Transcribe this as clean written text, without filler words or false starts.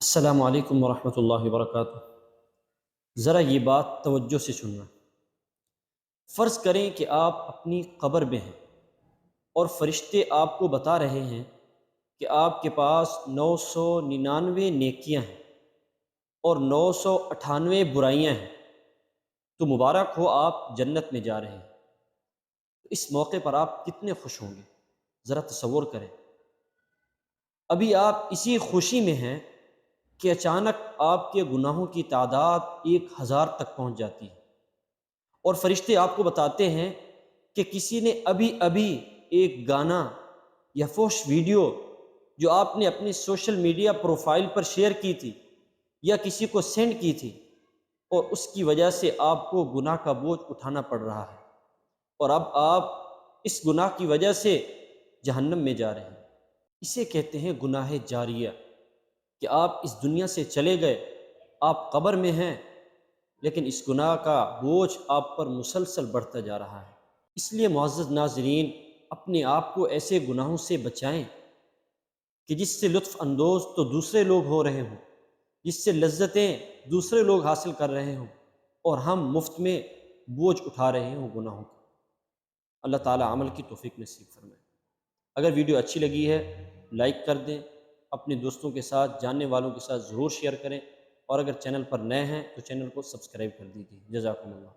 السلام علیکم ورحمۃ اللہ وبرکاتہ۔ ذرا یہ بات توجہ سے سننا۔ فرض کریں کہ آپ اپنی قبر میں ہیں اور فرشتے آپ کو بتا رہے ہیں کہ آپ کے پاس 999 نیکیاں ہیں اور 998 برائیاں ہیں، تو مبارک ہو، آپ جنت میں جا رہے ہیں۔ تو اس موقع پر آپ کتنے خوش ہوں گے؟ ذرا تصور کریں۔ ابھی آپ اسی خوشی میں ہیں کہ اچانک آپ کے گناہوں کی تعداد 1000 تک پہنچ جاتی ہے، اور فرشتے آپ کو بتاتے ہیں کہ کسی نے ابھی ابھی ایک گانا یا فحش ویڈیو جو آپ نے اپنی سوشل میڈیا پروفائل پر شیئر کی تھی یا کسی کو سینڈ کی تھی، اور اس کی وجہ سے آپ کو گناہ کا بوجھ اٹھانا پڑ رہا ہے، اور اب آپ اس گناہ کی وجہ سے جہنم میں جا رہے ہیں۔ اسے کہتے ہیں گناہ جاریہ، کہ آپ اس دنیا سے چلے گئے، آپ قبر میں ہیں، لیکن اس گناہ کا بوجھ آپ پر مسلسل بڑھتا جا رہا ہے۔ اس لیے معزز ناظرین، اپنے آپ کو ایسے گناہوں سے بچائیں کہ جس سے لطف اندوز تو دوسرے لوگ ہو رہے ہوں، جس سے لذتیں دوسرے لوگ حاصل کر رہے ہوں، اور ہم مفت میں بوجھ اٹھا رہے ہوں گناہوں کا۔ اللہ تعالیٰ عمل کی توفیق نصیب فرمائے۔ اگر ویڈیو اچھی لگی ہے لائک کر دیں، اپنے دوستوں کے ساتھ، جاننے والوں کے ساتھ ضرور شیئر کریں، اور اگر چینل پر نئے ہیں تو چینل کو سبسکرائب کر دیجیے۔ جزاکم اللہ۔